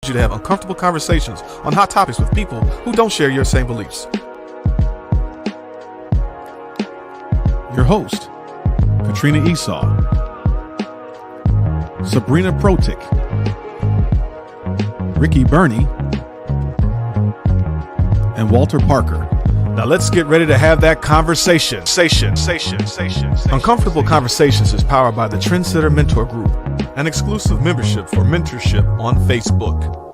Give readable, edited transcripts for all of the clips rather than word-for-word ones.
you to have uncomfortable conversations on hot topics with people who don't share your same beliefs. Your host, Katrina Esau, Sabrina Protic, Ricky Burney, and Walter Parker. Now let's get ready to have that conversation. Uncomfortable Conversations is powered by the Trendsetter Mentor Group, an exclusive membership for mentorship on Facebook.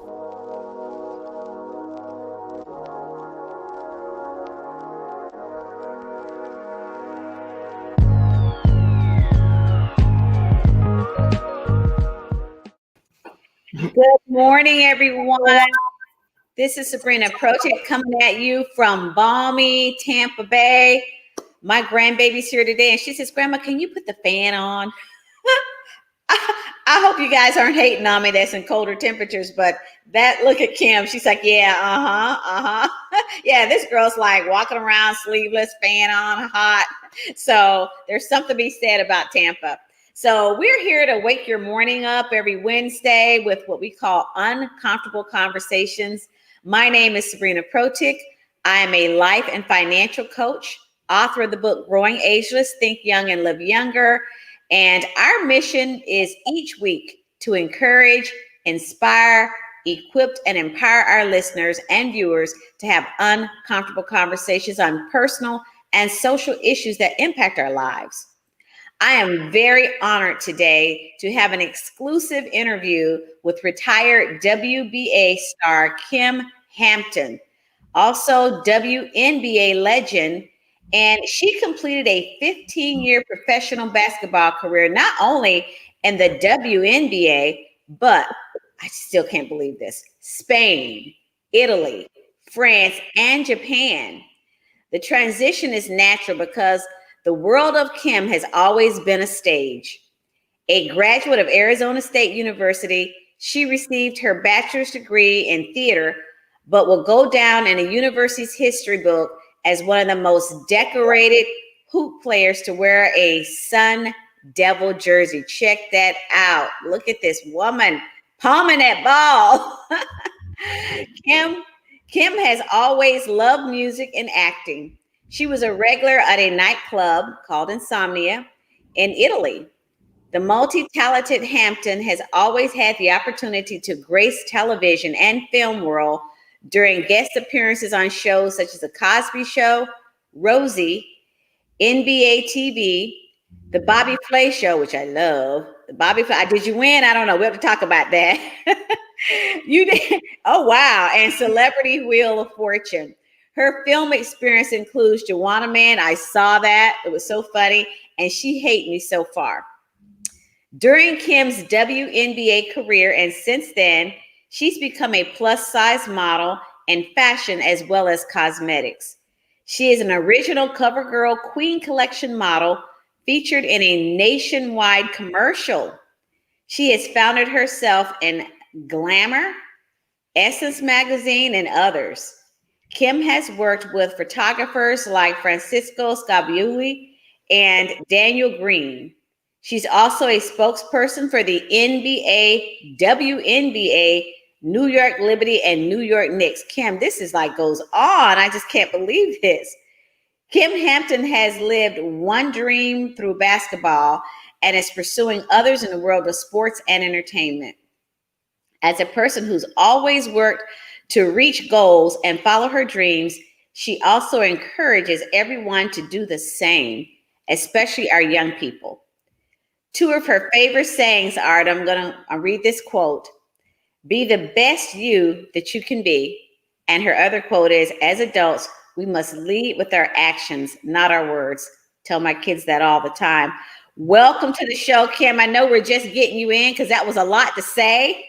Good morning, everyone. This is Sabrina Protic coming at you from balmy Tampa Bay. My grandbaby's here today, and she says, Grandma, can you put the fan on? I hope you guys aren't hating on me that's in colder temperatures, but that look at Kim, she's like, yeah, yeah, this girl's like walking around sleeveless, fan on, hot. So there's something to be said about Tampa. So we're here to wake your morning up every Wednesday with what we call uncomfortable conversations. My name is Sabrina Protic. I am a life and financial coach, author of the book Growing Ageless, Think Young and Live Younger. And our mission is each week to encourage, inspire, equip, and empower our listeners and viewers to have uncomfortable conversations on personal and social issues that impact our lives. I am very honored today to have an exclusive interview with retired WBA star Kim Hampton, also WNBA legend, and she completed a 15-year professional basketball career, not only in the WNBA, but I still can't believe this, Spain, Italy, France, and Japan. The transition is natural because the world of Kim has always been a stage. A graduate of Arizona State University, she received her bachelor's degree in theater, but will go down in the university's history book as one of the most decorated hoop players to wear a Sun Devil jersey. Check that out. Look at this woman palming that ball. Kim has always loved music and acting. She was a regular at a nightclub called Insomnia in Italy. The multi-talented Hampton has always had the opportunity to grace television and film world during guest appearances on shows such as The Cosby Show, Rosie, NBA TV, The Bobby Flay Show, which I love. The Bobby Flay, did you win? I don't know. We have to talk about that. You did. Oh, wow. And Celebrity Wheel of Fortune. Her film experience includes Juwanna Mann. I saw that. It was so funny. And She Hate Me So Far. During Kim's WNBA career, and since then, she's become a plus-size model in fashion as well as cosmetics. She is an original CoverGirl Queen Collection model featured in a nationwide commercial. She has founded herself in Glamour, Essence Magazine, and others. Kim has worked with photographers like Francisco Scabiuli and Daniel Green. She's also a spokesperson for the NBA, WNBA, New York Liberty, and New York Knicks. Kim, this is like goes on. I just can't believe this. Kim Hampton has lived one dream through basketball and is pursuing others in the world of sports and entertainment. As a person who's always worked to reach goals and follow her dreams, she also encourages everyone to do the same, especially our young people. Two of her favorite sayings are, and I'm going to read this quote, "Be the best you that you can be." And her other quote is, "As adults, we must lead with our actions, not our words." Tell my kids that all the time. Welcome to the show, Kim. I know we're just getting you in because that was a lot to say.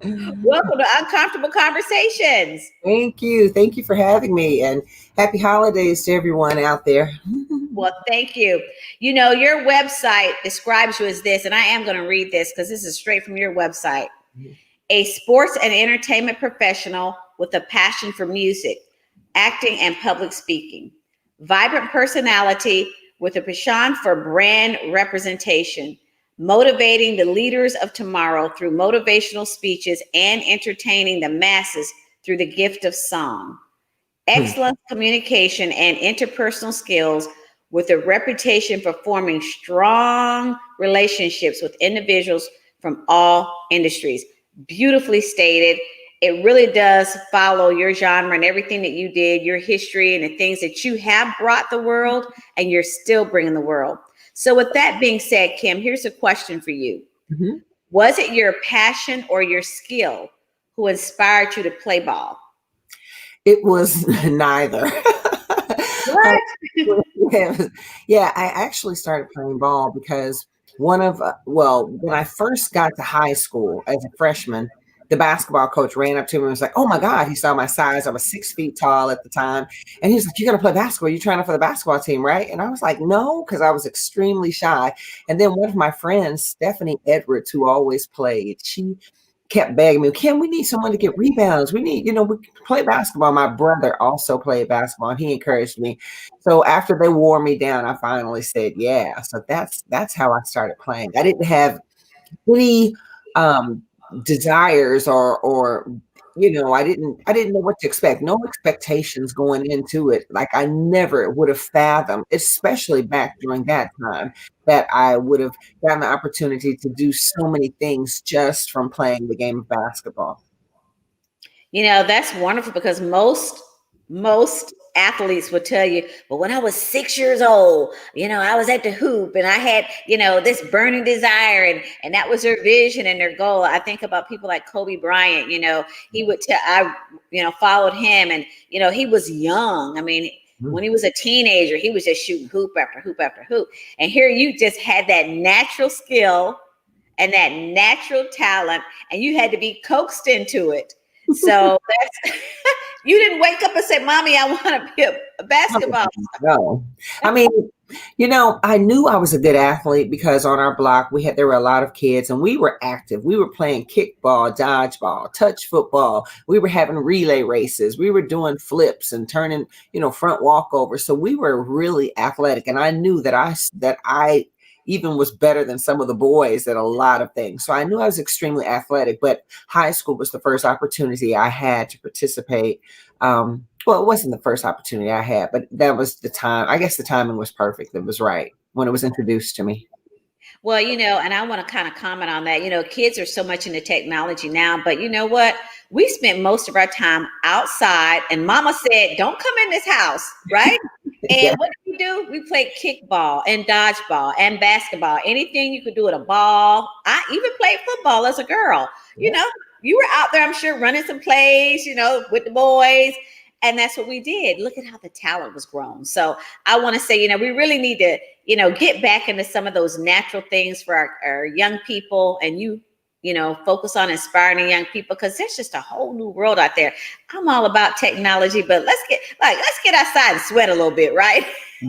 Welcome to Uncomfortable Conversations. Thank you. Thank you for having me, and happy holidays to everyone out there. Well, thank you. You know, your website describes you as this, and I am going to read this because this is straight from your website. A sports and entertainment professional with a passion for music, acting, and public speaking. Vibrant personality with a passion for brand representation. motivating the leaders of tomorrow through motivational speeches and entertaining the masses through the gift of song. Excellent communication and interpersonal skills with a reputation for forming strong relationships with individuals from all industries. Beautifully stated. It really does follow your genre and everything that you did, your history and the things that you have brought the world and you're still bringing the world. So with that being said, Kim, here's a question for you. Mhm. Was it your passion or your skill who inspired you to play ball? It was neither. What? Yeah, I actually started playing ball because when I first got to high school as a freshman, the basketball coach ran up to me and was like, "Oh my God," he saw my size. I was 6 feet tall at the time. And he was like, "You're going to play basketball. You're trying out for the basketball team, right?" And I was like, "No," because I was extremely shy. And then one of my friends, Stephanie Edwards, who always played, she kept begging me, "Kim, we need someone to get rebounds. We need, we play basketball." My brother also played basketball and he encouraged me. So after they wore me down, I finally said, yeah. So that's how I started playing. I didn't have any um desires or I didn't know what to expect. No expectations going into it. Like I never would have fathomed, especially back during that time, that I would have gotten the opportunity to do so many things just from playing the game of basketball. That's wonderful because most athletes will tell you, but when I was 6 years old, I was at the hoop and I had, this burning desire and that was their vision and their goal. I think about people like Kobe Bryant, he would tell, followed him and, he was young. I mean, when he was a teenager, he was just shooting hoop after hoop after hoop. And here you just had that natural skill and that natural talent, and you had to be coaxed into it. So that's you didn't wake up and say, "Mommy, I want to be a basketball." No, I mean, I knew I was a good athlete because on our block there were a lot of kids and we were active. We were playing kickball, dodgeball, touch football. We were having relay races. We were doing flips and turning, front walkovers. So we were really athletic, and I knew that I even was better than some of the boys at a lot of things. So I knew I was extremely athletic, but high school was the first opportunity I had to participate. Well, it wasn't the first opportunity I had, but that was the time. I guess the timing was perfect. It was right when it was introduced to me. Well, and I want to kind of comment on that. Kids are so much into technology now, but you know what? We spent most of our time outside, and Mama said, "Don't come in this house," right? And Yeah. what do? We played kickball and dodgeball and basketball. Anything you could do with a ball. I even played football as a girl. You were out there, I'm sure, running some plays, with the boys. And that's what we did. Look at how the talent was grown. So I want to say, we really need to, get back into some of those natural things for our young people, and focus on inspiring the young people, because there's just a whole new world out there. I'm all about technology, but let's get outside and sweat a little bit, right?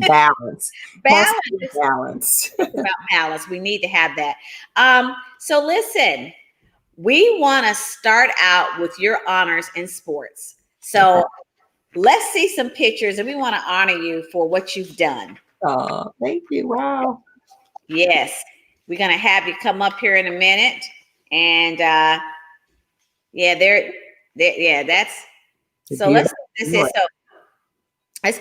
Balance. Balance. It's about balance. We need to have that. So listen, we want to start out with your honors in sports. So let's see some pictures, and we want to honor you for what you've done. Oh, thank you. Wow. Yes. We're going to have you come up here in a minute. And that's so let's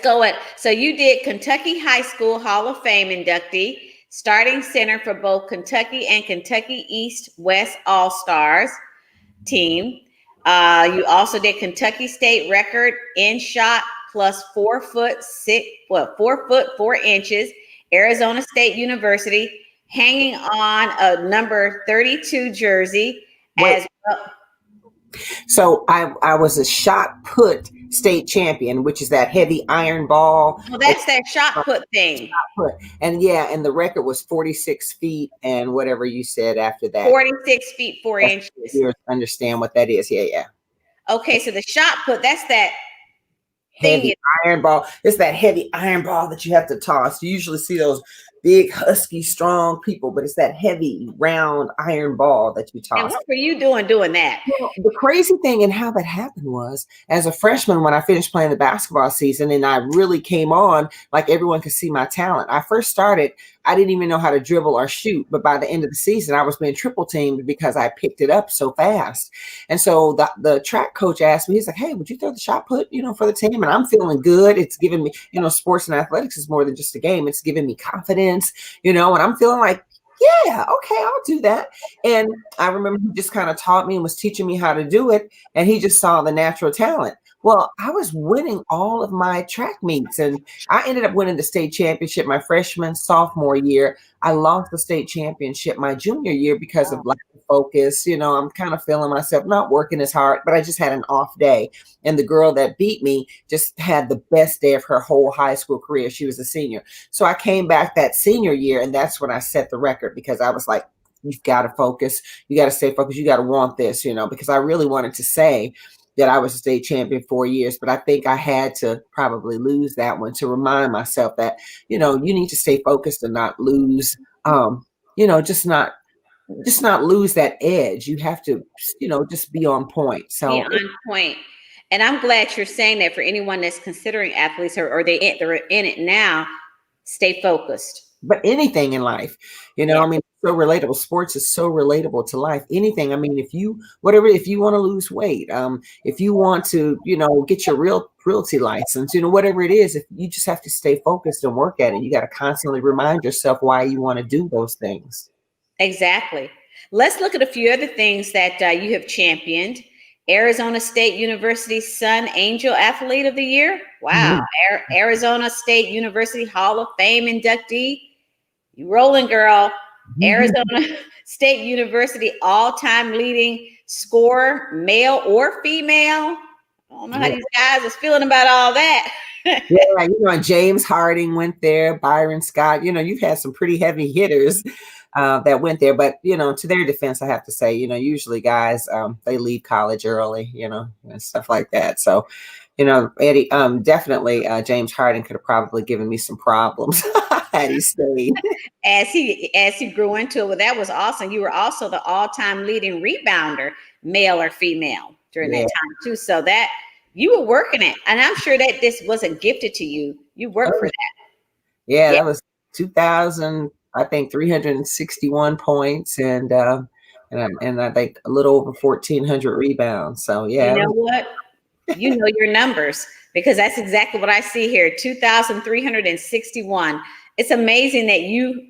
go at, so you did Kentucky High School Hall of Fame inductee, starting center for both Kentucky and Kentucky East West All-Stars team. You also did Kentucky State record in shot plus 4 foot 4 inches, Arizona State University, hanging on a number 32 jersey as well. So I was a shot put state champion, which is that heavy iron ball. Well, that's that shot put thing. Shot put. And and the record was 46 feet and whatever you said after that. 46 feet, 4 inches. You understand what that is? Yeah. Okay, so the shot put, that's that heavy iron ball. It's that heavy iron ball that you have to toss. You usually see those big, husky, strong people, but it's that heavy, round iron ball that you And toss. what were you doing that? Well, the crazy thing and how that happened was, as a freshman, when I finished playing the basketball season and I really came on, like everyone could see my talent. I first started, I didn't even know how to dribble or shoot, but by the end of the season, I was being triple teamed because I picked it up so fast. And so the track coach asked me, he's like, "Hey, would you throw the shot put, for the team?" And I'm feeling good. It's giving me, sports and athletics is more than just a game. It's giving me confidence, and I'm feeling like, yeah, okay, I'll do that. And I remember he just kind of taught me and was teaching me how to do it. And he just saw the natural talent. Well, I was winning all of my track meets, and I ended up winning the state championship my freshman, sophomore year. I lost the state championship my junior year because of lack of focus. I'm kind of feeling myself not working as hard, but I just had an off day. And the girl that beat me just had the best day of her whole high school career. She was a senior. So I came back that senior year, and that's when I set the record, because I was like, you've got to focus. You got to stay focused. You got to want this, because I really wanted to say that I was a state champion 4 years, but I think I had to probably lose that one to remind myself that, you need to stay focused and not lose, just not lose that edge. You have to, just be on point. So Be on point. And I'm glad you're saying that for anyone that's considering athletes or they're in it now, stay focused. But anything in life, Yeah. I mean, so relatable. Sports is so relatable to life. Anything. I mean, if you want to lose weight, if you want to, get your realty license, whatever it is, if you just have to stay focused and work at it, you got to constantly remind yourself why you want to do those things. Exactly. Let's look at a few other things that you have championed. Arizona State University Sun Angel Athlete of the Year. Wow. Mm-hmm. Arizona State University Hall of Fame inductee. You rolling, girl. Mm-hmm. Arizona State University all-time leading scorer, male or female. I don't know how these guys are feeling about all that. Yeah, James Harding went there, Byron Scott. You've had some pretty heavy hitters that went there, but to their defense, I have to say, usually guys, they leave college early, and stuff like that. So, Eddie, definitely James Harding could have probably given me some problems had he stayed. As he grew into it, well, that was awesome. You were also the all-time leading rebounder, male or female, during that time too. So that you were working it, and I'm sure that this wasn't gifted to you. You worked for that. Yeah, that was 2000. I think 361 points and I think a little over 1,400 rebounds. So yeah. You know what? You know your numbers, because that's exactly what I see here. 2,361. It's amazing that you know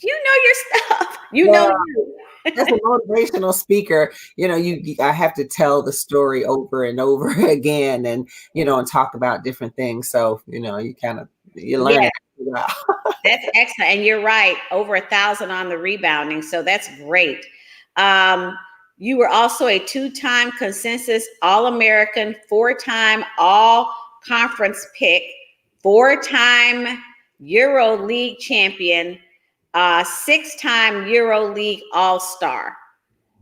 your stuff. You know you. As a motivational speaker, I have to tell the story over and over again, and and talk about different things. So you learn it. That's excellent. And you're right, over 1,000 on the rebounding. So that's great. You were also a 2-time consensus All-American, 4-time All-Conference pick, 4-time Euro League champion, 6-time Euro League All-Star.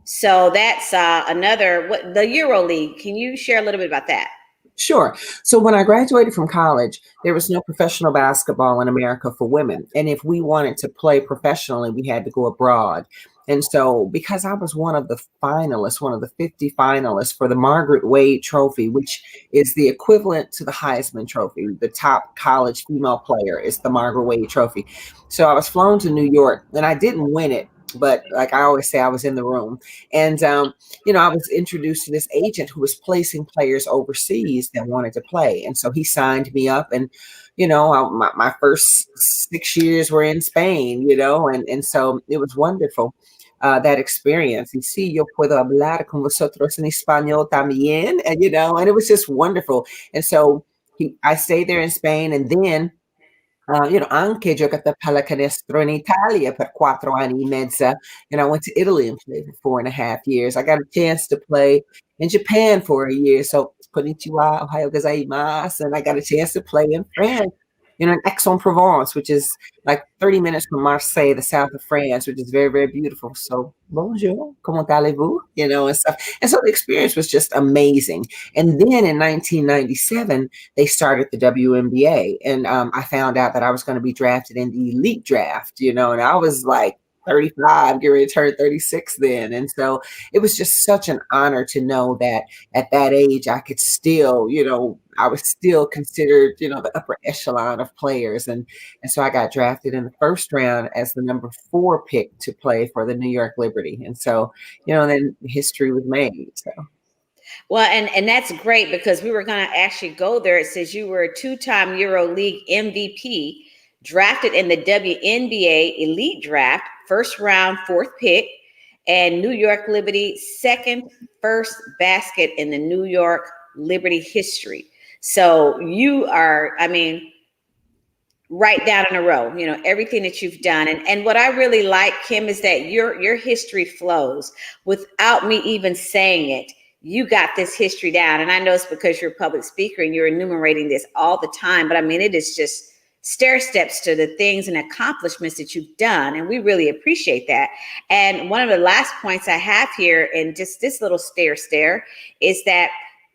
So that's the Euro League. Can you share a little bit about that? Sure. So when I graduated from college, there was no professional basketball in America for women. And if we wanted to play professionally, we had to go abroad. And so because I was one of the 50 finalists for the Margaret Wade Trophy, which is the equivalent to the Heisman Trophy, the top college female player is the Margaret Wade Trophy. So I was flown to New York, and I didn't win it, but like I always say, I was in the room. And, I was introduced to this agent who was placing players overseas that wanted to play. And so he signed me up, and, my first 6 years were in Spain, and so it was wonderful. That experience. Y sí, yo puedo hablar con vosotros en español también, and and it was just wonderful. And so I stayed there in Spain, and then anche giocato a pallacanestro in Italia per 4 anni e mezzo, and I went to Italy and played for 4.5 years. I got a chance to play in Japan for a year, so konnichiwa, ohayo gozaimasu, and I got a chance to play in France in Aix-en-Provence, which is like 30 minutes from Marseille, the south of France, which is very, very beautiful. So, bonjour, comment allez-vous? And stuff. And so the experience was just amazing. And then in 1997, they started the WNBA. And I found out that I was going to be drafted in the elite draft, and I was like, 35, getting ready to turn 36 then. And so it was just such an honor to know that at that age, I could still, I was still considered, the upper echelon of players. And so I got drafted in the first round as the number 4 pick to play for the New York Liberty. And so, then history was made. So. Well, and that's great because we were going to actually go there. It says you were a 2-time EuroLeague MVP, drafted in the WNBA Elite Draft, first round, 4th pick, and New York Liberty second first basket in the New York Liberty history. So you are, right down in a row, everything that you've done. And what I really like, Kim, is that your history flows without me even saying it. You got this history down. And I know it's because you're a public speaker and you're enumerating this all the time. But it is just stair steps to the things and accomplishments that you've done. And we really appreciate that. And one of the last points I have here in just this little stare is that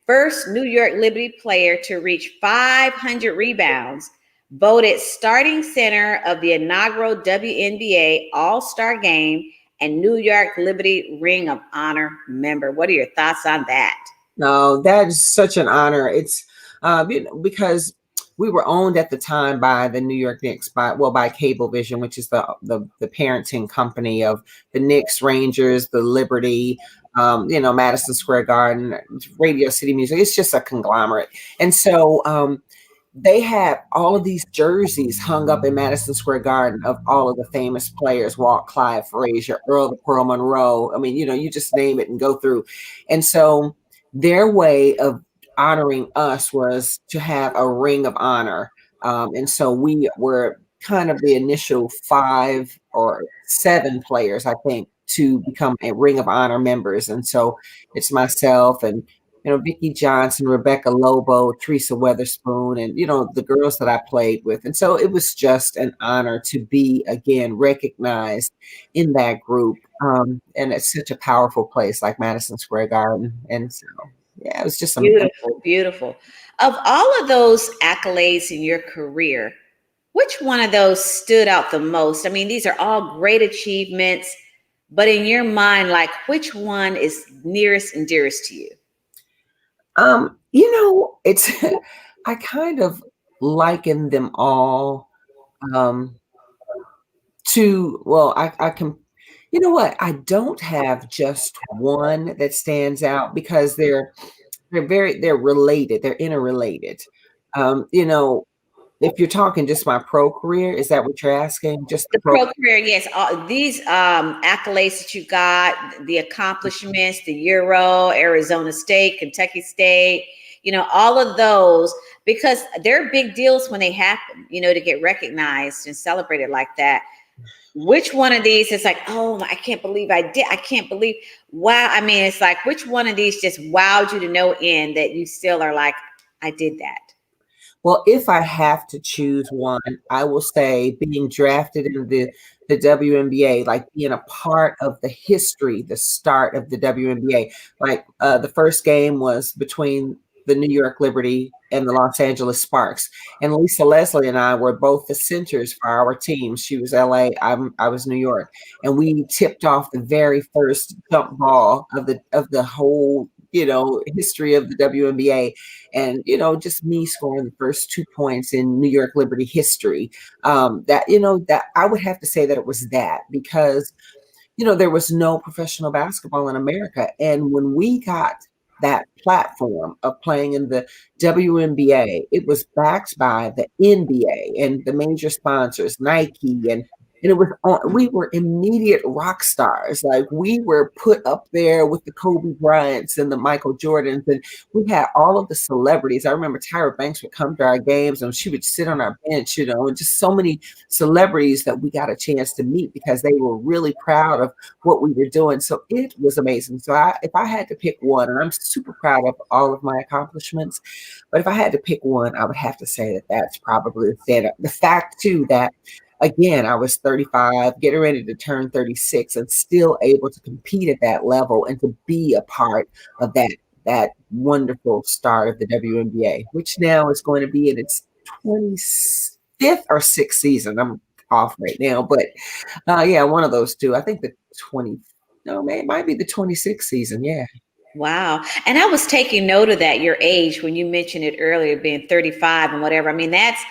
first New York Liberty player to reach 500 rebounds, voted starting center of the inaugural WNBA All-Star Game, and New York Liberty Ring of Honor member. What are your thoughts on that? No, that is such an honor. It's because we were owned at the time by the New York Knicks, by Cablevision, which is the parenting company of the Knicks, Rangers, the Liberty, Madison Square Garden, Radio City Music. It's just a conglomerate. And so they had all of these jerseys hung up in Madison Square Garden of all of the famous players: Walt Clyde Frazier, Earl the Pearl Monroe. You just name it and go through. And so their way of honoring us was to have a ring of honor. And so we were kind of the initial 5 or 7 players, I think, to become a Ring of Honor members. And so it's myself and Vicki Johnson, Rebecca Lobo, Teresa Weatherspoon, and, the girls that I played with. And so it was just an honor to be, again, recognized in that group. And it's such a powerful place like Madison Square Garden. And so, yeah, it was just beautiful, beautiful. Of all of those accolades in your career, which one of those stood out the most? These are all great achievements, but in your mind, like, which one is nearest and dearest to you? It's I kind of liken them all to, well, I can, I don't have just one that stands out because they're related. They're interrelated. If you're talking just my pro career, is that what you're asking? Just the pro career, yes. These accolades that you got, the accomplishments, the Euro, Arizona State, Kentucky State, all of those, because they're big deals when they happen, to get recognized and celebrated like that. Which one of these is like, oh, I can't believe I did. I can't believe, wow. It's like, which one of these just wowed you to no end that you still are like, I did that? Well, if I have to choose one, I will say being drafted in the WNBA, like being a part of the history, the start of the WNBA. Like the first game was between the New York Liberty and the Los Angeles Sparks. And Lisa Leslie and I were both the centers for our team. She was LA, I was New York. And we tipped off the very first jump ball of the whole history of the WNBA, and just me scoring the first 2 points in New York Liberty history. That I would have to say that it was that, because there was no professional basketball in America, and when we got that platform of playing in the WNBA, it was backed by the NBA and the major sponsors, Nike and And it was on, we were immediate rock stars. Like we were put up there with the Kobe Bryants and the Michael Jordans, and we had all of the celebrities. I remember Tyra Banks would come to our games and she would sit on our bench, and just so many celebrities that we got a chance to meet because they were really proud of what we were doing. So it was amazing. So if I had to pick one, and I'm super proud of all of my accomplishments, but if I had to pick one, I would have to say that that's probably the fact too that again, I was 35, getting ready to turn 36, and still able to compete at that level and to be a part of that wonderful start of the WNBA, which now is going to be in its 25th or 6th season. I'm off right now, but yeah, one of those two. I think the 20. No, man, it might be the 26th season. Yeah. Wow. And I was taking note of that, your age, when you mentioned it earlier, being 35 and whatever. I mean, that's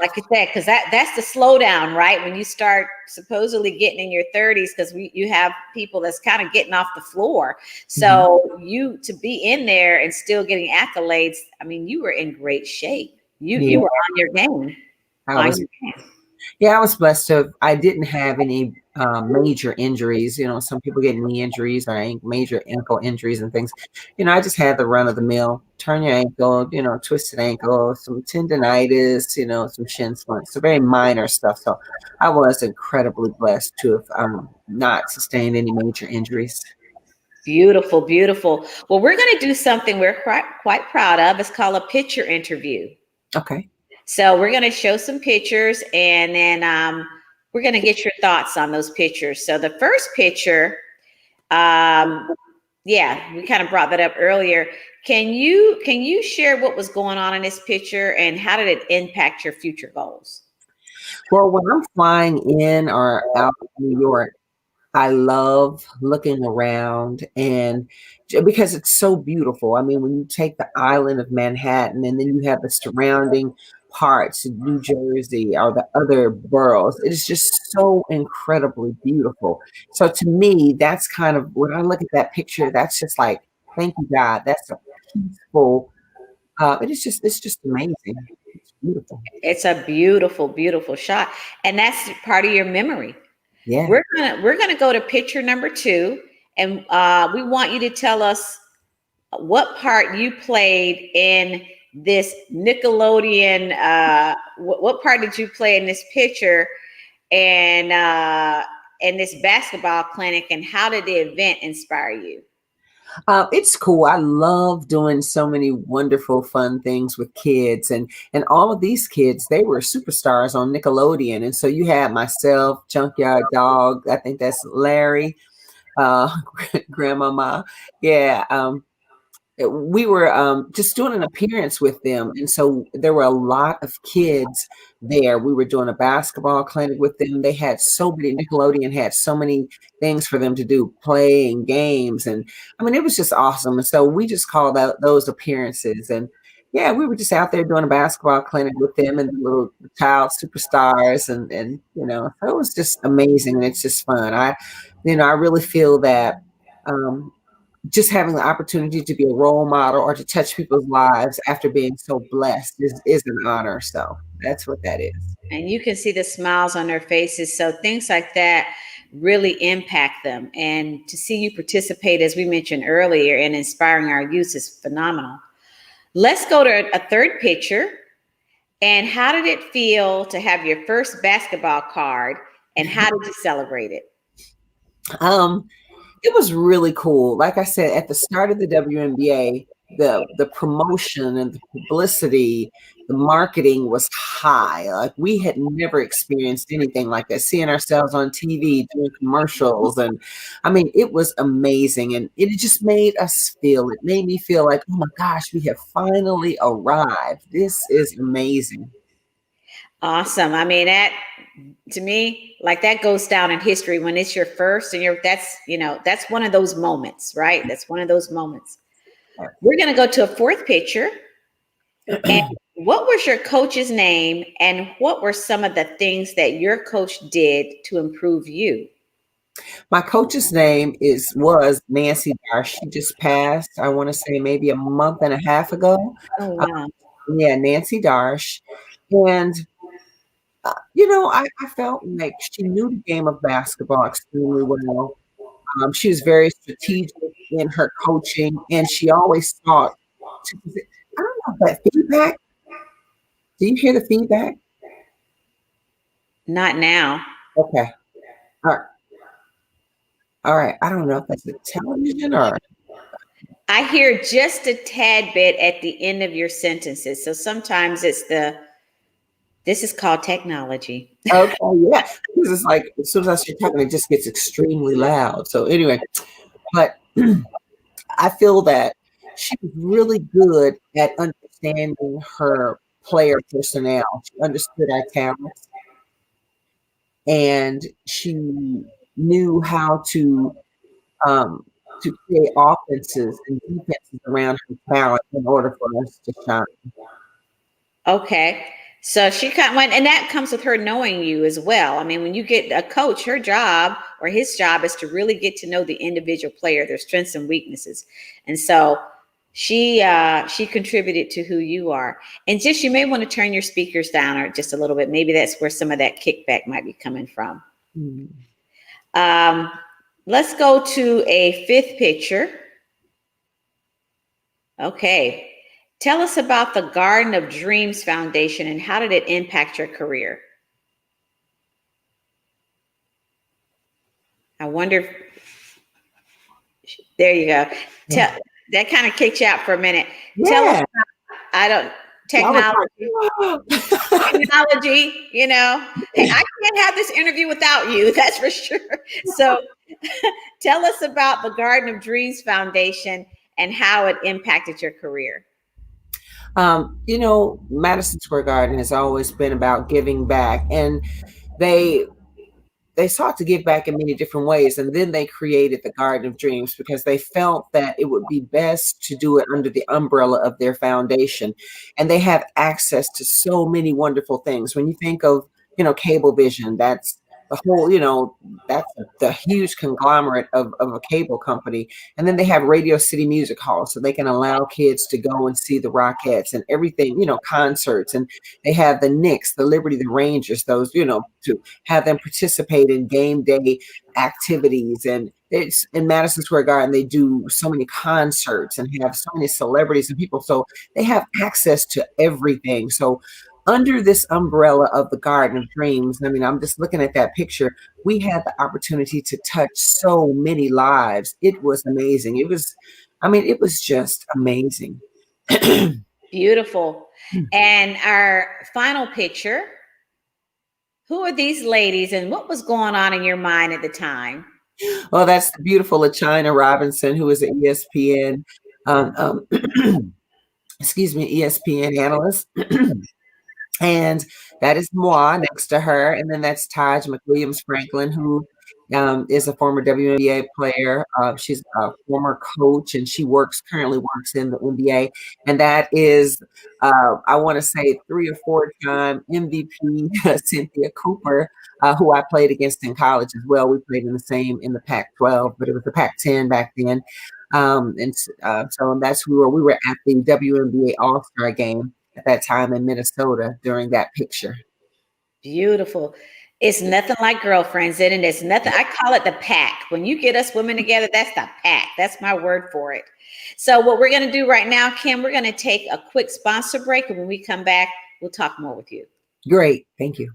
like you said, because that's the slowdown, right? When you start supposedly getting in your 30s, because you have people that's kind of getting off the floor. So you to be in there and still getting accolades, I mean, you were in great shape. You were on your game. I was blessed to. I didn't have any major injuries. Some people get knee injuries or major ankle injuries and things. I just had the run of the mill, turn your ankle, twisted ankle, some tendonitis, some shin splints, so very minor stuff. So I was incredibly blessed to have not sustained any major injuries. Beautiful, beautiful. Well, we're going to do something we're quite proud of. It's called a picture interview. Okay. So we're going to show some pictures, and then we're going to get your thoughts on those pictures. So the first picture, we kind of brought that up earlier. Can you share what was going on in this picture and how did it impact your future goals? Well, when I'm flying in or out of New York, I love looking around, and because it's so beautiful. I mean, when you take the island of Manhattan and then you have the surrounding parts of New Jersey or the other boroughs, it is just so incredibly beautiful. So to me, that's kind of when I look at that picture, that's just like, thank you, God. That's a peaceful. It's just amazing. It's beautiful. It's a beautiful, beautiful shot, and that's part of your memory. Yeah. We're gonna go to picture number 2, and we want you to tell us what part you played in this Nickelodeon. What part did you play in this picture, and this basketball clinic, and how did the event inspire you? It's cool. I love doing so many wonderful, fun things with kids, and all of these kids, they were superstars on Nickelodeon. And so you had myself, Junkyard Dog. I think that's Larry, Grandmama. Yeah. We were just doing an appearance with them. And so there were a lot of kids there. We were doing a basketball clinic with them. They had Nickelodeon had so many things for them to do, playing games. And I mean, it was just awesome. And so we just called out those appearances. And yeah, we were just out there doing a basketball clinic with them and the little child superstars. And so it was just amazing. And it's just fun. I really feel that, just having the opportunity to be a role model or to touch people's lives after being so blessed is an honor. So that's what that is. And you can see the smiles on their faces. So things like that really impact them. And to see you participate, as we mentioned earlier, in inspiring our youth is phenomenal. Let's go to a third picture. And how did it feel to have your first basketball card, and how did you celebrate it? It was really cool. Like I said, at the start of the WNBA, the promotion and the publicity, the marketing was high. Like we had never experienced anything like that, seeing ourselves on TV, doing commercials. And I mean, it was amazing. And it just made me feel like, oh my gosh, we have finally arrived. This is amazing. Awesome. I mean, that to me, like that goes down in history when it's your first and that's one of those moments, right? That's one of those moments. We're going to go to a fourth picture. And what was your coach's name, and what were some of the things that your coach did to improve you? My coach's name was Nancy Darsh. She just passed, I want to say maybe a month and a half ago. Oh, wow. Nancy Darsh. And I felt like she knew the game of basketball extremely well. She was very strategic in her coaching, and she always thought. I don't know if that feedback. Do you hear the feedback? Not now. Okay. All right. All right. I don't know if that's the television or. I hear just a tad bit at the end of your sentences. So sometimes this is called technology. Okay. Yeah. This is like as soon as I start talking, it just gets extremely loud. So anyway, but I feel that she was really good at understanding her player personnel. She understood our talents, and she knew how to create offenses and defenses around her talent in order for us to shine. Okay. So she kind went, and that comes with her knowing you as well. I mean, when you get a coach, her job or his job is to really get to know the individual player, their strengths and weaknesses. And so she contributed to who you are. And just you may want to turn your speakers down or just a little bit. Maybe that's where some of that kickback might be coming from. Mm. Let's go to a fifth picture. Okay. Tell us about the Garden of Dreams Foundation and how did it impact your career? I wonder there you go. Yeah. That kind of kicked you out for a minute. Yeah. Tell us about, technology, Hey, I can't have this interview without you, that's for sure. So tell us about the Garden of Dreams Foundation and how it impacted your career. Madison Square Garden has always been about giving back, and they sought to give back in many different ways. And then they created the Garden of Dreams because they felt that it would be best to do it under the umbrella of their foundation. And they have access to so many wonderful things. When you think of, Cablevision, that's the whole, that's the huge conglomerate of a cable company. And then they have Radio City Music Hall, so they can allow kids to go and see the Rockettes and everything, concerts. And they have the Knicks, the Liberty, the Rangers, those, to have them participate in game day activities. And it's in Madison Square Garden, they do so many concerts and have so many celebrities and people. So they have access to everything. So under this umbrella of the Garden of Dreams, I mean, I'm just looking at that picture. We had the opportunity to touch so many lives. It was amazing. It was just amazing. Beautiful. And our final picture, who are these ladies and what was going on in your mind at the time? Well, that's the beautiful LaChina Robinson, who is an ESPN, ESPN analyst. And that is moi next to her. And then that's Taj McWilliams Franklin, who is a former WNBA player. She's a former coach, and she currently works in the NBA. And that is, I want to say, 3 or 4-time MVP Cynthia Cooper, who I played against in college as well. We played in the Pac-12, but it was the Pac-10 back then. So that's who we were at the WNBA All-Star game at that time in Minnesota during that picture. Beautiful. It's nothing like girlfriends, and it's nothing. I call it the pack. When you get us women together, that's the pack. That's my word for it. So what we're going to do right now, Kim, we're going to take a quick sponsor break. And when we come back, we'll talk more with you. Great. Thank you.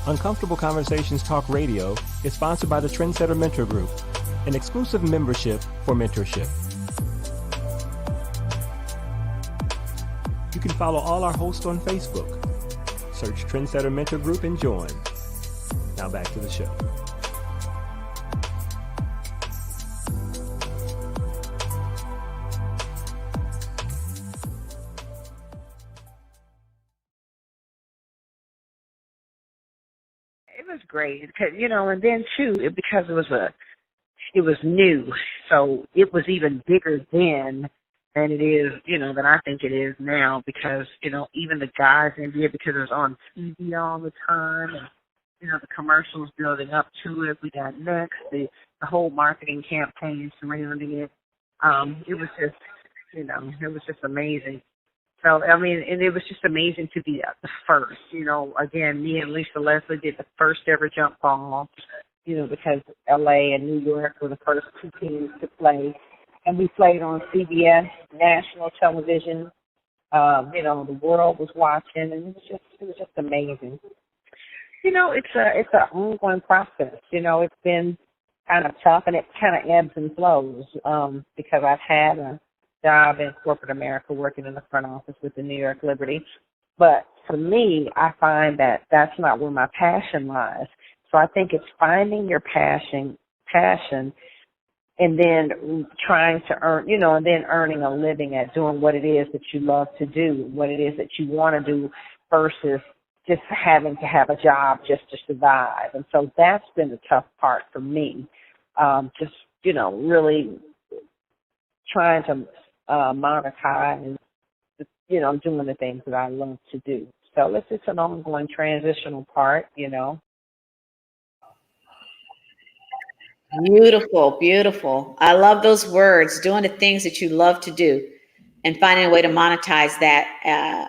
Uncomfortable Conversations Talk Radio is sponsored by the Trendsetter Mentor Group, an exclusive membership for mentorship. You can follow all our hosts on Facebook. Search Trendsetter Mentor Group and join. Now back to the show. It was great because, and then too, because it was new, so it was even bigger then than it is, than I think it is now because, even the guys in NBA, because it was on TV all the time and, the commercials building up to it. We got next, the whole marketing campaign surrounding it. It was just, it was just amazing. So, I mean, and it was just amazing to be at the first. You know, again, me and Lisa Leslie did the first ever jump ball, you know, because LA and New York were the first two teams to play. And we played on CBS, national television. You know, the world was watching, and it was just amazing. You know, it's an ongoing process. You know, it's been kind of tough, and it kind of ebbs and flows because I've had a job in corporate America working in the front office with the New York Liberty. But for me, I find that that's not where my passion lies. So I think it's finding your passion, and then trying to earn, you know, and then earning a living at doing what it is that you love to do, what it is that you want to do versus just having to have a job just to survive. And so that's been the tough part for me. Just, you know, really trying to monetize, you know, doing the things that I love to do. So it's an ongoing transitional part, you know. Beautiful, beautiful. I love those words, doing the things that you love to do and finding a way to monetize that.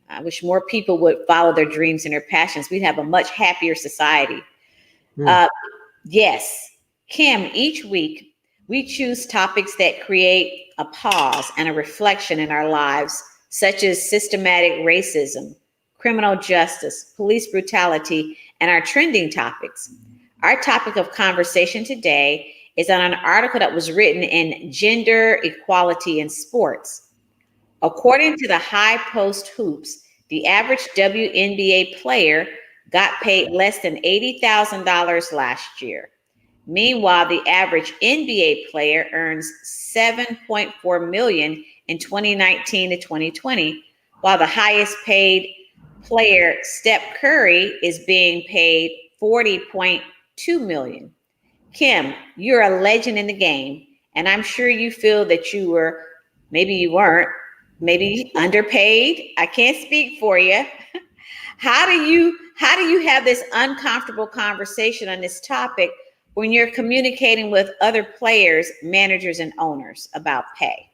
I wish more people would follow their dreams and their passions. We'd have a much happier society. Yes, Kim, each week we choose topics that create a pause and a reflection in our lives, such as systematic racism, criminal justice, police brutality, and our trending topics. Our topic of conversation today is on an article that was written in Gender Equality in Sports. According to the High Post Hoops, the average WNBA player got paid less than $80,000 last year. Meanwhile, the average NBA player earns $7.4 million in 2019 to 2020, while the highest paid player, Steph Curry, is being paid $40.2 million. Kim, you're a legend in the game, and I'm sure you feel that you were, maybe you weren't, maybe underpaid. I can't speak for you. How do you have this uncomfortable conversation on this topic when you're communicating with other players, managers, and owners about pay?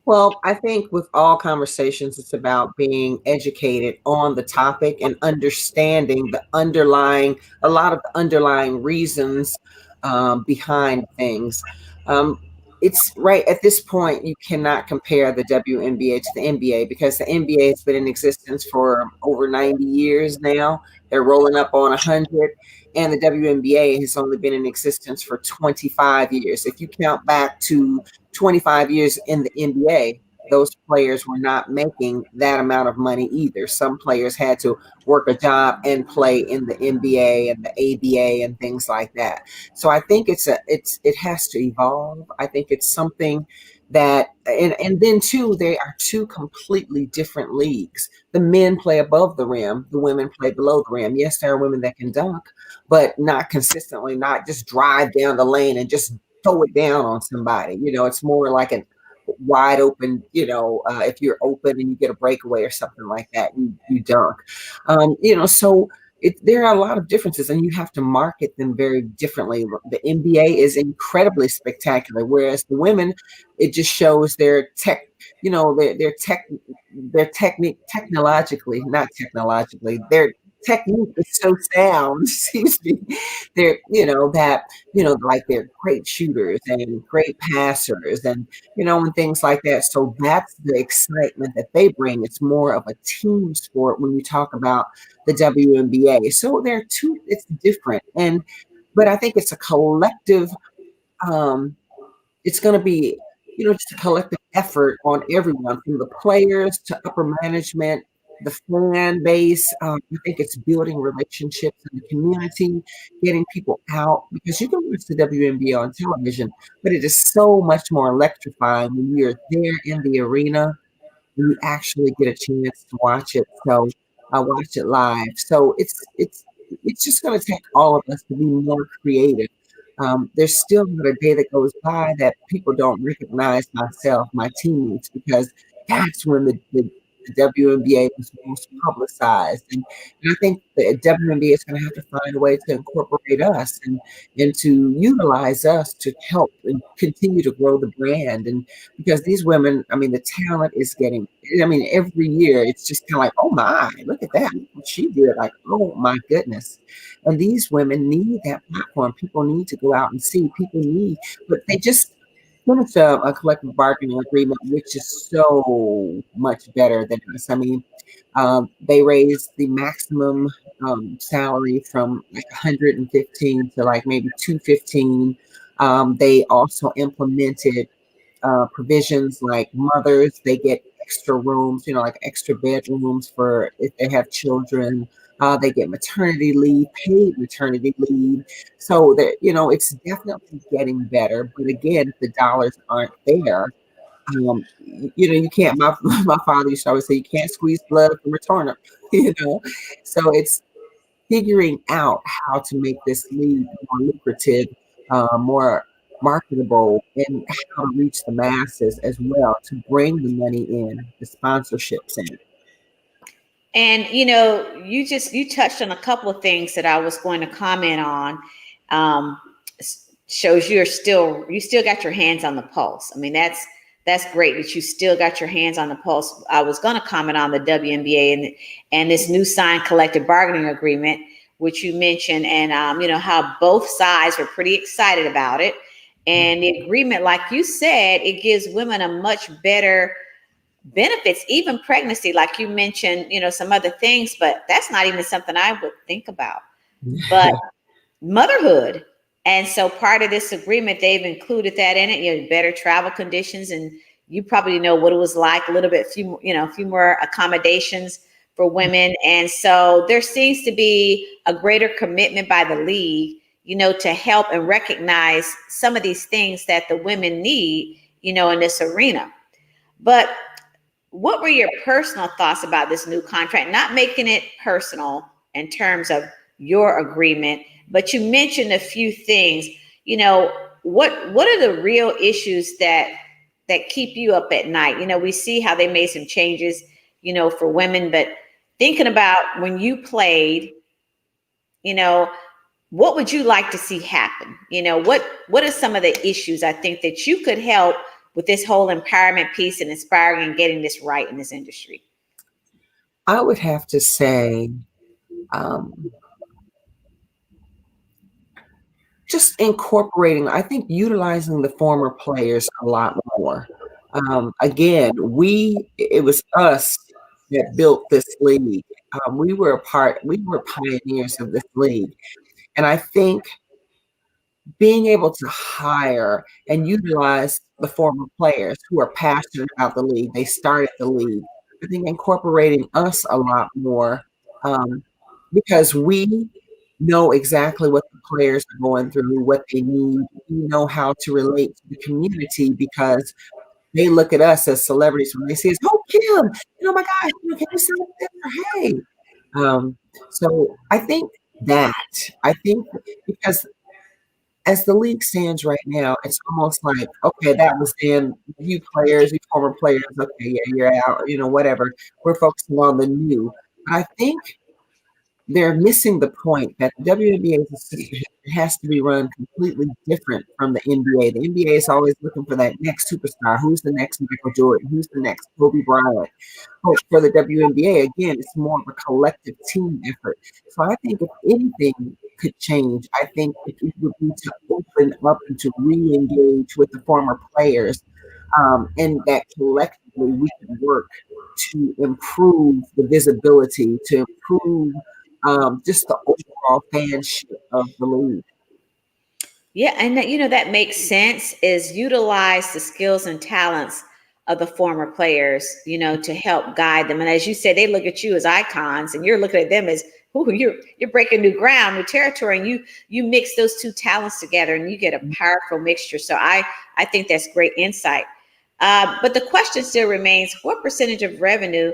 Well, I think with all conversations, it's about being educated on the topic and understanding a lot of the underlying reasons behind things. It's right at this point, you cannot compare the WNBA to the NBA because the NBA has been in existence for over 90 years now. They're rolling up on 100. And the WNBA has only been in existence for 25 years. If you count back to 25 years in the NBA, those players were not making that amount of money either. Some players had to work a job and play in the NBA and the ABA and things like that. So I think it has to evolve. I think it's something that, and then too, they are two completely different leagues. The men play above the rim, the women play below the rim. Yes, there are women that can dunk, but not consistently, not just drive down the lane and just throw it down on somebody. You know, it's more like a wide open, you know, if you're open and you get a breakaway or something like that, you dunk. You know, so there are a lot of differences and you have to market them very differently. The NBA is incredibly spectacular, whereas the women, it just shows their tech, you know, their technique technologically, not technologically, their technique is so sound, excuse me. They're, you know, that, you know, like they're great shooters and great passers and, you know, and things like that. So that's the excitement that they bring. It's more of a team sport when you talk about the WNBA. So they're two, it's different. But I think it's a collective, it's going to be, you know, just a collective effort on everyone from the players to upper management, the fan base. I think it's building relationships in the community, getting people out, because you can watch the WNBA on television, but it is so much more electrifying when you're there in the arena and you actually get a chance to watch it. So I watch it live. So it's just going to take all of us to be more creative. There's still not a day that goes by that people don't recognize myself, my teammates, because that's when the WNBA was most publicized. And I think the WNBA is going to have to find a way to incorporate us and to utilize us to help and continue to grow the brand. And because these women, I mean, the talent is getting, I mean, every year it's just kind of like, oh my, look at that. Look what she did. Like, oh my goodness. And these women need that platform. People need to go out and see. People need, but they just finished a collective bargaining agreement, which is so much better than us. I mean, they raised the maximum salary from like 115 to like maybe 215. They also implemented provisions like mothers, they get extra rooms, you know, like extra bedrooms for if they have children. They get maternity leave, paid maternity leave. So that, you know, it's definitely getting better. But again, if the dollars aren't there, you know, you can't, my father used to always say, you can't squeeze blood from a turnip, you know? So it's figuring out how to make this league more lucrative, more marketable, and how to reach the masses as well to bring the money in, the sponsorships in. And you know, you touched on a couple of things that I was going to comment on. Shows you still got your hands on the pulse. I mean, that's great that you still got your hands on the pulse. I was going to comment on the WNBA and this new signed collective bargaining agreement, which you mentioned, and you know how both sides were pretty excited about it. And the agreement, like you said, it gives women a much better benefits, even pregnancy, like you mentioned, you know, some other things, but that's not even something I would think about. But motherhood. And so part of this agreement, they've included that in it, you know, better travel conditions. And you probably know what it was like, a little bit, a few more accommodations for women. And so there seems to be a greater commitment by the league, you know, to help and recognize some of these things that the women need, you know, in this arena. But what were your personal thoughts about this new contract? Not making it personal in terms of your agreement, but you mentioned a few things. You know, what are the real issues that keep you up at night? You know, we see how they made some changes, you know, for women, but thinking about when you played, you know, what would you like to see happen? You know, what are some of the issues I think that you could help with this whole empowerment piece and inspiring and getting this right in this industry? I would have to say, just incorporating, I think utilizing the former players a lot more. Again, it was us that built this league. We were pioneers of this league. And I think being able to hire and utilize the former players who are passionate about the league, they started the league. I think incorporating us a lot more, because we know exactly what the players are going through, what they need. We know how to relate to the community because they look at us as celebrities when they see us. Oh, Kim, you know, my gosh, you know, can you sing this? Hey, so I think because as the league stands right now, it's almost like, okay, that was then you players, you former players, okay, yeah, you're out, you know, whatever. We're focusing on the new. But I think they're missing the point that the WNBA has to be run completely different from the NBA. The NBA is always looking for that next superstar. Who's the next Michael Jordan? Who's the next Kobe Bryant? But for the WNBA, again, it's more of a collective team effort. So I think if anything could change, I think it would be to open up and to re-engage with the former players, and that collectively we can work to improve the visibility, to improve just the overall fanship of the league. Yeah, and that, you know, that makes sense, is utilize the skills and talents of the former players, you know, to help guide them. And as you said, they look at you as icons and you're looking at them as, ooh, you're breaking new ground, new territory, and you mix those two talents together and you get a powerful mixture. So I think that's great insight. But the question still remains, what percentage of revenue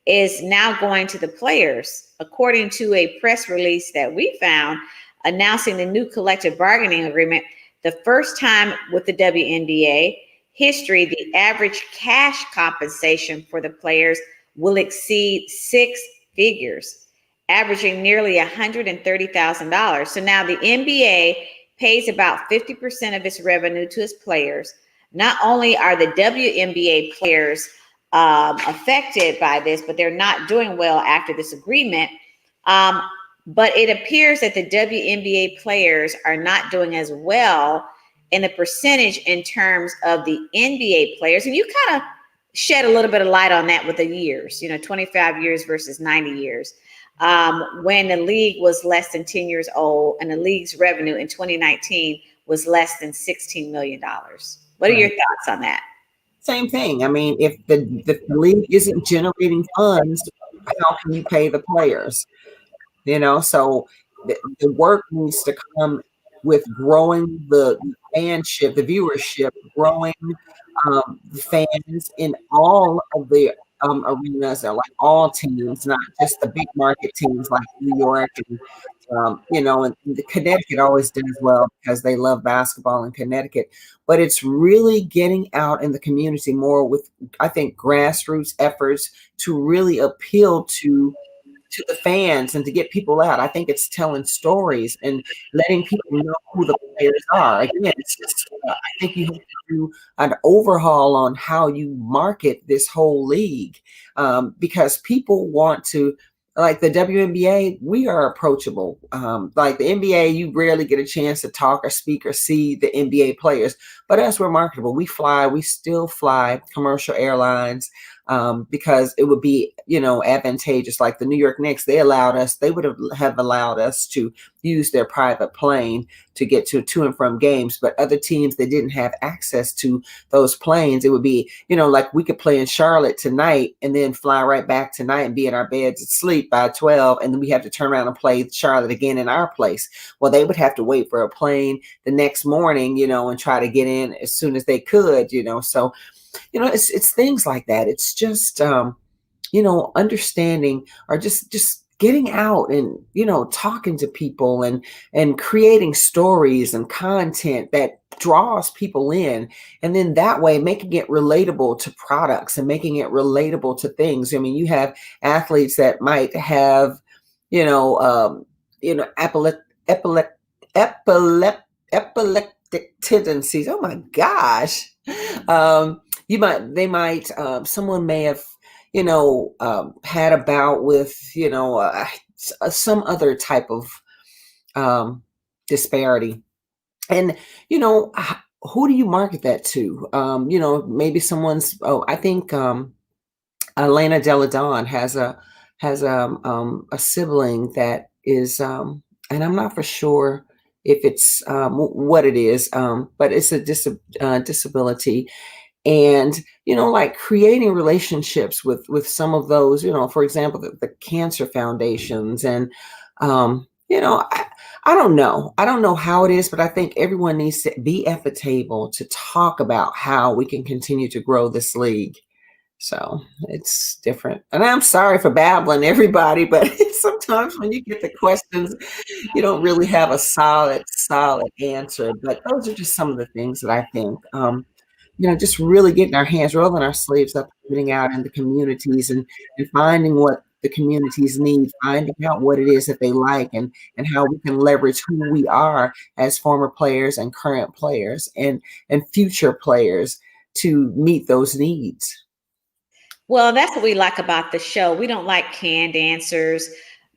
is now going to the players? According to a press release that we found announcing the new collective bargaining agreement, the first time with the WNBA history, the average cash compensation for the players will exceed six figures, averaging nearly $130,000. So now the NBA pays about 50% of its revenue to its players. Not only are the WNBA players affected by this, but they're not doing well after this agreement. But it appears that the WNBA players are not doing as well in the percentage in terms of the NBA players. And you kind of shed a little bit of light on that with the years, 25 years versus 90 years. When the league was less than 10 years old and the league's revenue in 2019 was less than $16 million. What are your thoughts on that? Same thing. I mean, if the league isn't generating funds, how can you pay the players? So the work needs to come with growing the fanship, the viewership, growing the fans in all of the arenas, or like all teams, not just the big market teams like New York and and Connecticut always does well because they love basketball in Connecticut. But it's really getting out in the community more with, I think, grassroots efforts to really appeal to the fans and to get people out. I think it's telling stories and letting people know who the players are. Again, it's just, I think you have to do an overhaul on how you market this whole league, because people want to, like the WNBA, we are approachable. Like the NBA, you rarely get a chance to talk or speak or see the NBA players, but us, we're marketable. We still fly commercial airlines, because it would be, advantageous. Like the New York Knicks, they would have allowed us to use their private plane to get to and from games. But other teams, they didn't have access to those planes. It would be, like we could play in Charlotte tonight and then fly right back tonight and be in our beds asleep by 12. And then we have to turn around and play Charlotte again in our place. Well, they would have to wait for a plane the next morning, and try to get in as soon as they could, so it's things like that. It's just, understanding, or just getting out and, talking to people and creating stories and content that draws people in. And then that way, making it relatable to products and making it relatable to things. I mean, you have athletes that might have, epileptic tendencies. Oh my gosh. Someone may have, had a bout with, some other type of disparity. And, who do you market that to? Maybe someone's, I think Elena Delle Donne has a sibling that is, and I'm not for sure if it's what it is, but it's a disability. And, like creating relationships with some of those, for example, the cancer foundations. And, I don't know. I don't know how it is, but I think everyone needs to be at the table to talk about how we can continue to grow this league. So it's different. And I'm sorry for babbling, everybody, but sometimes when you get the questions, you don't really have a solid answer. But those are just some of the things that I think, just really getting our hands, rolling our sleeves up, getting out in the communities and finding what the communities need, finding out what it is that they like and how we can leverage who we are as former players and current players and future players to meet those needs. Well, that's what we like about the show. We don't like canned answers,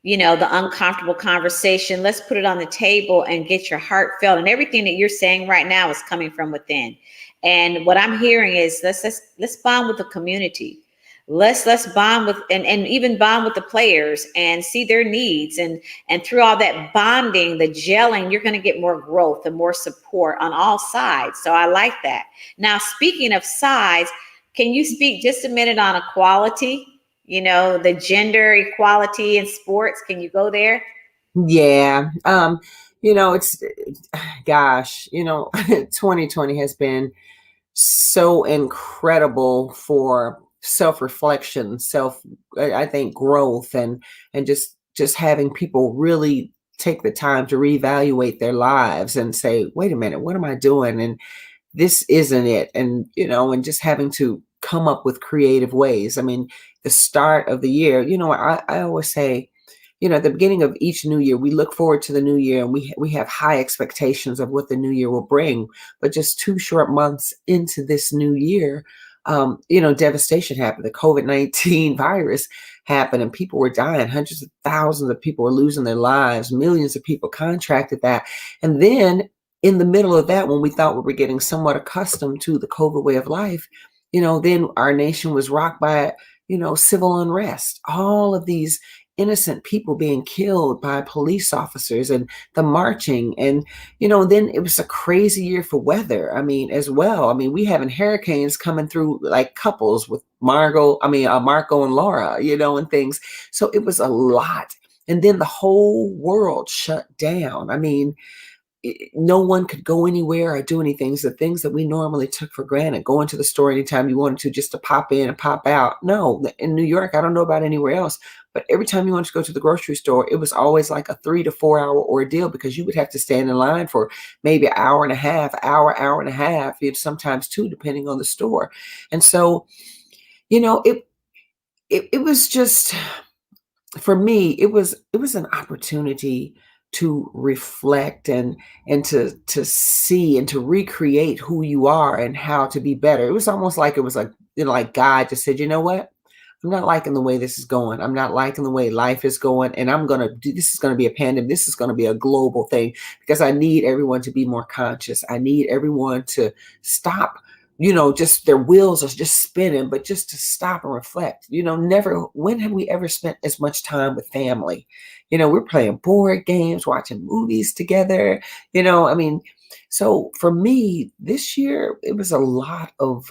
the uncomfortable conversation. Let's put it on the table and get your heartfelt. And everything that you're saying right now is coming from within. And what I'm hearing is let's bond with the community. Let's bond with and even bond with the players and see their needs. And through all that bonding, the gelling, you're going to get more growth and more support on all sides. So I like that. Now, speaking of sides, can you speak just a minute on equality? The gender equality in sports. Can you go there? Yeah. It's, gosh, 2020 has been so incredible for self-reflection, I think growth and just having people really take the time to reevaluate their lives and say, wait a minute, what am I doing? And this isn't it. And, and just having to come up with creative ways. I mean, the start of the year, I always say, at the beginning of each new year, we look forward to the new year, and we have high expectations of what the new year will bring. But just 2 short months into this new year, devastation happened. The COVID-19 virus happened, and people were dying. Hundreds of thousands of people were losing their lives. Millions of people contracted that. And then in the middle of that, when we thought we were getting somewhat accustomed to the COVID way of life, then our nation was rocked by, civil unrest. All of these innocent people being killed by police officers, and the marching. And, then it was a crazy year for weather. I mean, as well. I mean, we having hurricanes coming through like couples with Marco and Laura, and things. So it was a lot. And then the whole world shut down. I mean, no one could go anywhere or do anything. The things that we normally took for granted, going to the store anytime you wanted to, just to pop in and pop out. No, in New York, I don't know about anywhere else, but every time you wanted to go to the grocery store, it was always like a 3 to 4 hour ordeal, because you would have to stand in line for maybe an hour and a half, hour and a half, sometimes 2, depending on the store. And so, it was just, for me, it was an opportunity to reflect and to see and to recreate who you are and how to be better. It was almost like it was like, like God just said, you know what? I'm not liking the way this is going. I'm not liking the way life is going. And this is going to be a pandemic. This is going to be a global thing, because I need everyone to be more conscious. I need everyone to stop, just their wheels are just spinning, but just to stop and reflect. When have we ever spent as much time with family? We're playing board games, watching movies together, I mean, so for me this year, it was a lot of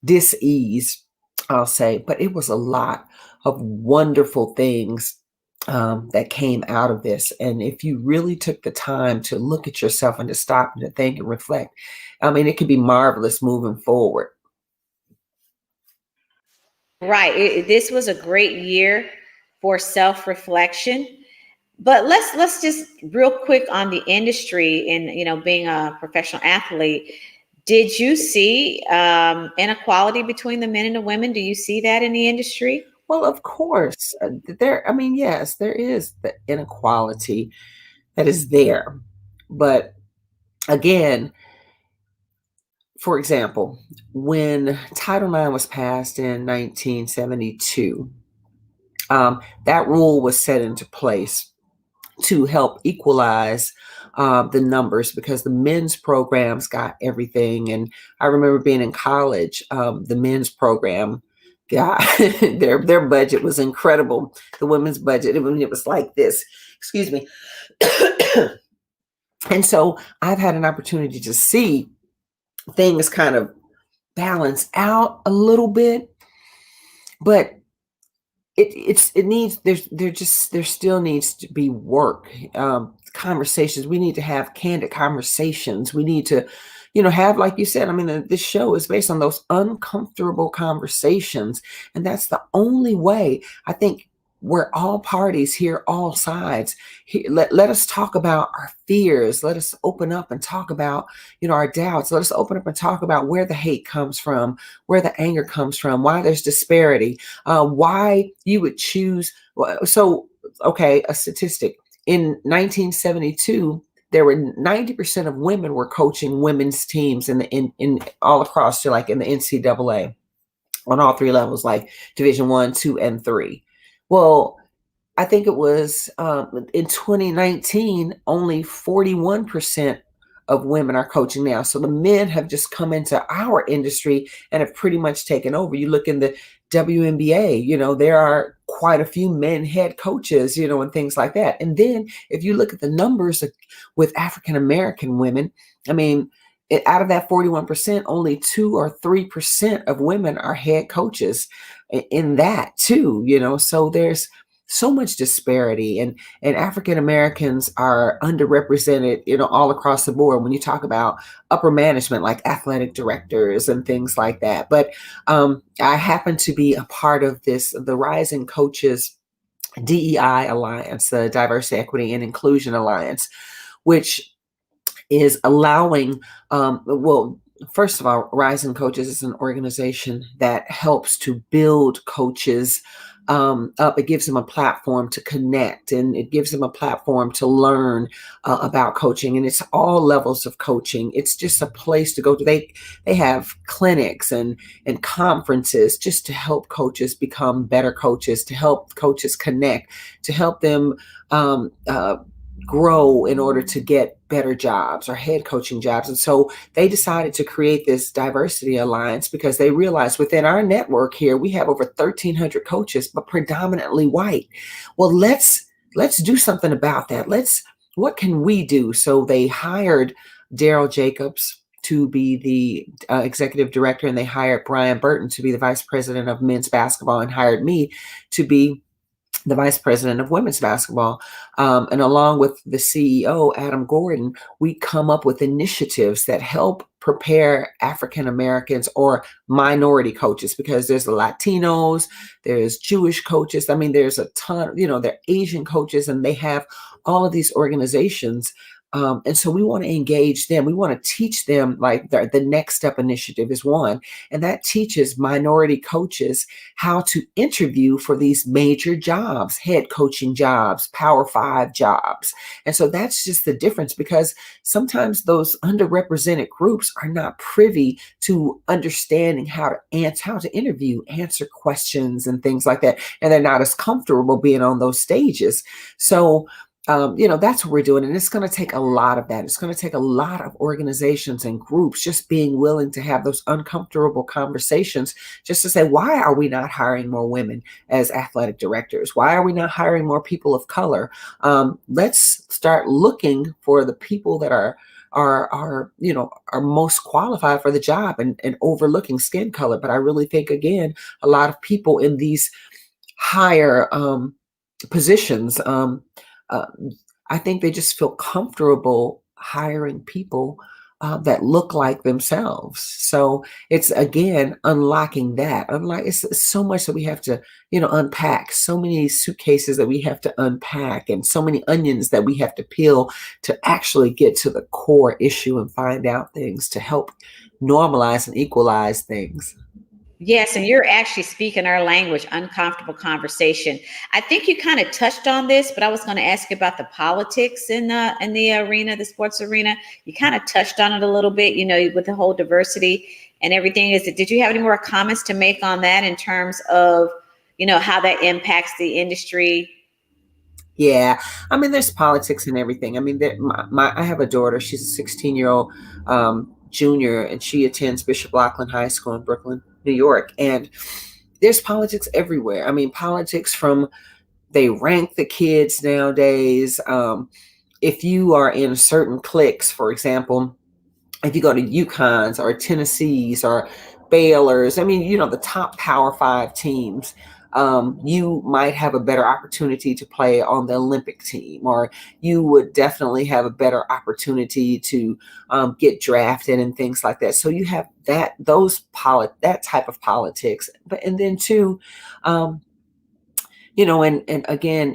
dis-ease, I'll say, but it was a lot of wonderful things that came out of this. And if you really took the time to look at yourself and to stop and to think and reflect, I mean, it could be marvelous moving forward. Right. This was a great year for self-reflection. But let's just real quick on the industry and, being a professional athlete. Did you see inequality between the men and the women? Do you see that in the industry? Well, of course, yes, there is the inequality that is there. But again, for example, when Title IX was passed in 1972, that rule was set into place to help equalize the numbers, because the men's programs got everything. And I remember being in college, the men's program got their budget was incredible. The women's budget, it was like this. Excuse me. And so I've had an opportunity to see things kind of balance out a little bit, but there still needs to be work, conversations. We need to have candid conversations. We need to, have, like you said, I mean, this show is based on those uncomfortable conversations. And that's the only way, I think, where all parties hear all sides. Let us talk about our fears. Let us open up and talk about, our doubts. Let us open up and talk about where the hate comes from, where the anger comes from, why there's disparity, why you would choose. So, okay, a statistic. In 1972, there were 90% of women were coaching women's teams in all across, so like in the NCAA on all 3 levels, like Division 1, 2, and 3. Well, I think it was in 2019, only 41% of women are coaching now. So the men have just come into our industry and have pretty much taken over. You look in the WNBA, there are quite a few men head coaches, and things like that. And then if you look at the numbers with African-American women, I mean, out of that 41%, only 2 or 3% of women are head coaches in that too, so there's so much disparity, and African Americans are underrepresented, all across the board when you talk about upper management, like athletic directors and things like that. But I happen to be a part of the Rising Coaches DEI Alliance, the Diversity, Equity, and Inclusion Alliance, which is allowing, first of all, Rising Coaches is an organization that helps to build coaches up. It gives them a platform to connect, and it gives them a platform to learn about coaching. And it's all levels of coaching. It's just a place to go to. They have clinics and conferences just to help coaches become better coaches, to help coaches connect, to help them grow in order to get better jobs or head coaching jobs. And so they decided to create this diversity alliance because they realized within our network here, we have over 1,300 coaches, but predominantly white. Well, let's do something about that. What can we do? So they hired Daryl Jacobs to be the executive director, and they hired Brian Burton to be the vice president of men's basketball, and hired me to be the vice president of women's basketball. And along with the CEO, Adam Gordon, we come up with initiatives that help prepare African Americans or minority coaches, because there's the Latinos, there's Jewish coaches. I mean, there's a ton, they're Asian coaches, and they have all of these organizations. And so we want to engage them. We want to teach them, like the Next Step initiative is one, and that teaches minority coaches how to interview for these major jobs, head coaching jobs, Power 5 jobs. And so that's just the difference, because sometimes those underrepresented groups are not privy to understanding how to interview, answer questions and things like that. And they're not as comfortable being on those stages. So that's what we're doing. And it's going to take a lot of that. It's going to take a lot of organizations and groups just being willing to have those uncomfortable conversations, just to say, why are we not hiring more women as athletic directors? Why are we not hiring more people of color? Let's start looking for the people that are most qualified for the job, and overlooking skin color. But I really think, again, a lot of people in these higher positions, I think they just feel comfortable hiring people that look like themselves. So it's, again, unlocking that. It's so much that we have to, unpack, so many suitcases that we have to unpack, and so many onions that we have to peel to actually get to the core issue and find out things to help normalize and equalize things. Yes, and you're actually speaking our language, uncomfortable conversation. I think you kind of touched on this, but I was going to ask you about the politics in the arena, the sports arena. You kind of touched on it a little bit, with the whole diversity and everything. Did you have any more comments to make on that in terms of, how that impacts the industry? Yeah, I mean, there's politics and everything. I mean, I have a daughter. She's a 16-year-old junior, and she attends Bishop Loughlin High School in Brooklyn, New York. And there's politics everywhere. I mean, politics from, they rank the kids nowadays. If you are in certain cliques, for example, if you go to UConn's or Tennessee's or Baylor's, I mean, the top Power 5 teams, you might have a better opportunity to play on the Olympic team, or you would definitely have a better opportunity to get drafted and things like that. So you have that type of politics. And then too, and again,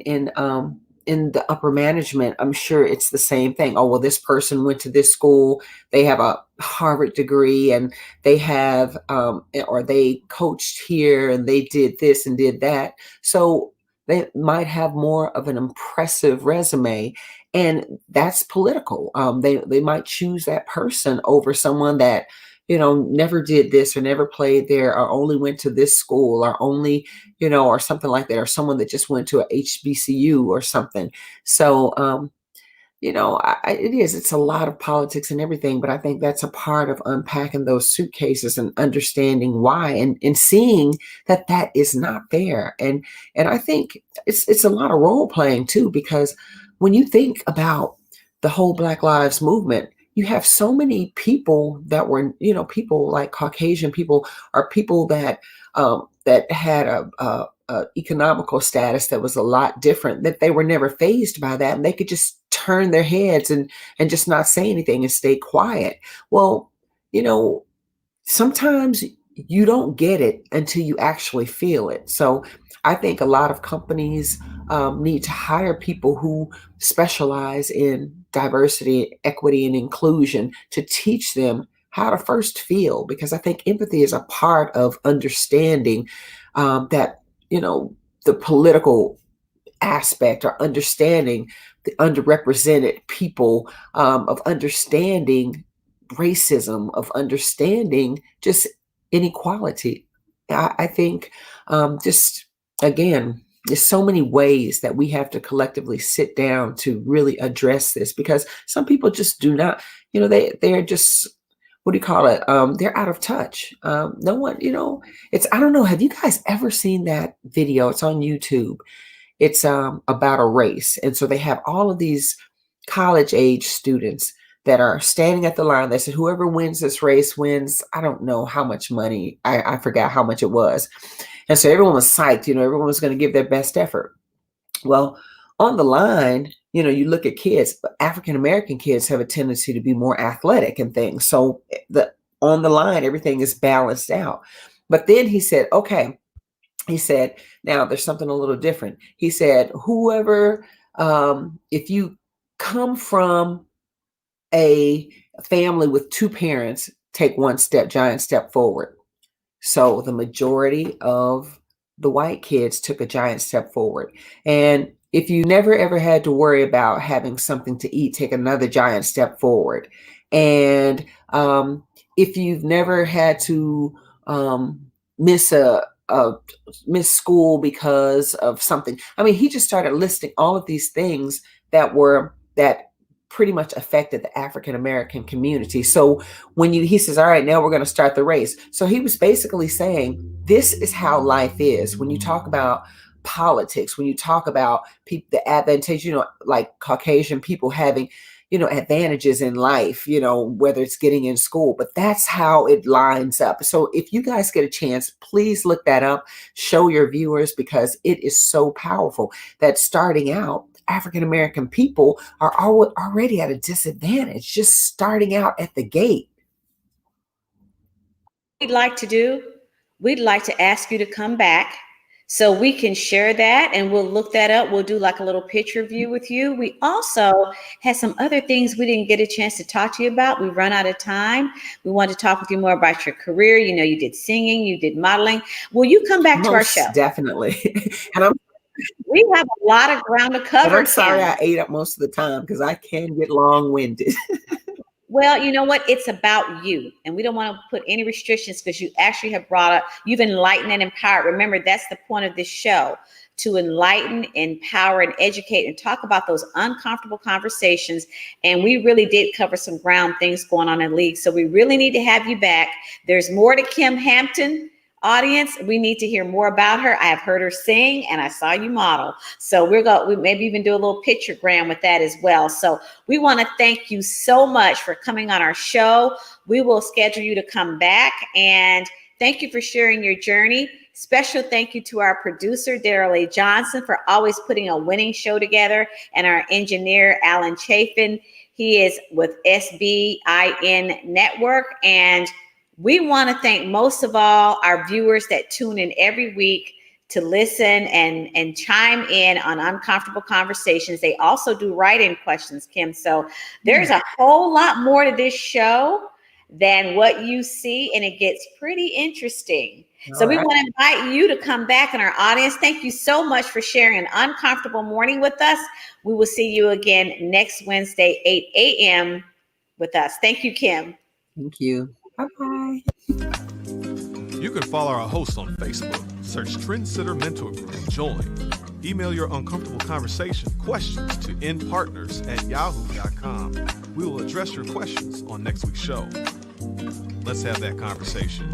in the upper management, I'm sure it's the same thing. Oh, well, this person went to this school, they have a Harvard degree, and they have, or they coached here, and they did this and did that. So they might have more of an impressive resume, and that's political. They might choose that person over someone that, never did this or never played there, or only went to this school, or only, or something like that, or someone that just went to a HBCU or something. So, it's a lot of politics and everything, but I think that's a part of unpacking those suitcases and understanding why, and seeing that is not fair. And I think it's a lot of role playing too, because when you think about the whole Black Lives Movement, you have so many people that were, people like Caucasian people, or people that had a economical status that was a lot different, that they were never fazed by that, and they could just turn their heads and just not say anything and stay quiet. Well, sometimes you don't get it until you actually feel it. So I think a lot of companies need to hire people who specialize in diversity, equity, and inclusion, to teach them how to first feel, because I think empathy is a part of understanding that, the political aspect, or understanding the underrepresented people, of understanding racism, of understanding just inequality. I think just, again, there's so many ways that we have to collectively sit down to really address this, because some people just do not, they're just, what do you call it? They're out of touch. No one, I don't know. Have you guys ever seen that video? It's on YouTube. It's about a race. And so they have all of these college age students that are standing at the line. They said, whoever wins this race wins, I don't know how much money. I forgot how much it was. And so everyone was psyched, everyone was going to give their best effort. Well, on the line, you look at kids, but African-American kids have a tendency to be more athletic and things. So on the line, everything is balanced out. But then he said, okay, he said, now there's something a little different. He said, whoever, if you come from a family with two parents, take one giant step forward. So the majority of the white kids took a giant step forward. And if you never ever had to worry about having something to eat, take another giant step forward. And if you've never had to miss school because of something, he just started listing all of these things that pretty much affected the African-American community. So he says, all right, now we're going to start the race. So he was basically saying, this is how life is. When you talk about politics, when you talk about the advantage, like Caucasian people having, advantages in life, whether it's getting in school, but that's how it lines up. So if you guys get a chance, please look that up, show your viewers, because it is so powerful that starting out, African-American people are already at a disadvantage, just starting out at the gate. We'd like to ask you to come back so we can share that, and we'll look that up. We'll do like a little picture view with you. We also had some other things we didn't get a chance to talk to you about. We run out of time. We want to talk with you more about your career. You did singing, you did modeling. Will you come back to our show? Definitely. And we have a lot of ground to cover. I'm sorry I ate up most of the time, because I can get long-winded. Well, you know what? It's about you. And we don't want to put any restrictions, because you actually have you've enlightened and empowered. Remember, that's the point of this show, to enlighten, empower, and educate, and talk about those uncomfortable conversations. And we really did cover some ground, things going on in the league. So we really need to have you back. There's more to Kim Hampton. Audience, we need to hear more about her. I have heard her sing, and I saw you model. So we maybe even do a little pictogram with that as well. So we want to thank you so much for coming on our show. We will schedule you to come back, and thank you for sharing your journey. Special thank you to our producer, Daryl A. Johnson, for always putting a winning show together, and our engineer, Alan Chafin. He is with SBIN Network, and we want to thank most of all our viewers that tune in every week to listen and chime in on uncomfortable conversations. They also do write-in questions, Kim. So there's a whole lot more to this show than what you see, and it gets pretty interesting. So we want to invite you to come back, in our audience. Thank you so much for sharing an uncomfortable morning with us. We will see you again next Wednesday, 8 a.m. with us. Thank you, Kim. Thank you. Bye-bye. You can follow our hosts on Facebook. Search Trendsetter Mentor Group and join. Email your uncomfortable conversation questions to npartners@yahoo.com. We will address your questions on next week's show. Let's have that conversation.